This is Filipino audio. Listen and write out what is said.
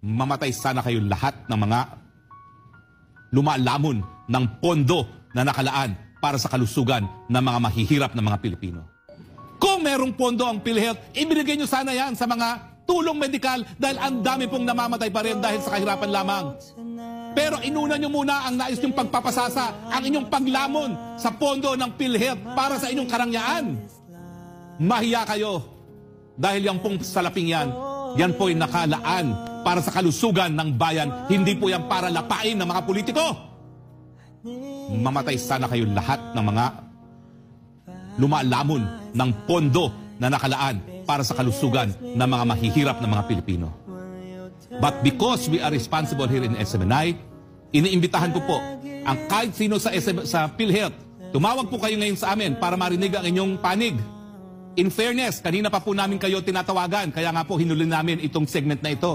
mamatay sana kayo lahat ng mga lumalamon ng pondo na nakalaan para sa kalusugan ng mga mahihirap na mga Pilipino. Kung merong pondo ang PhilHealth, ibinigay nyo sana yan sa mga tulong medikal dahil ang dami pong namamatay pa rin dahil sa kahirapan lamang. Pero inuna nyo muna ang nais nyong pagpapasasa, ang inyong paglamon sa pondo ng PhilHealth para sa inyong karangyaan. Mahiya kayo dahil yung pong salaping yan po'y nakalaan para sa kalusugan ng bayan, hindi po yan para lapain ng mga politiko. Mamatay sana kayo lahat ng mga lumalamon ng pondo na nakalaan para sa kalusugan ng mga mahihirap na mga Pilipino. But because we are responsible here in SMNI, iniimbitahan ko po ang kahit sino sa PhilHealth, tumawag po kayo ngayon sa amin para marinig ang inyong panig. In fairness, kanina pa po namin kayo tinatawagan, kaya nga po hinuli namin itong segment na ito.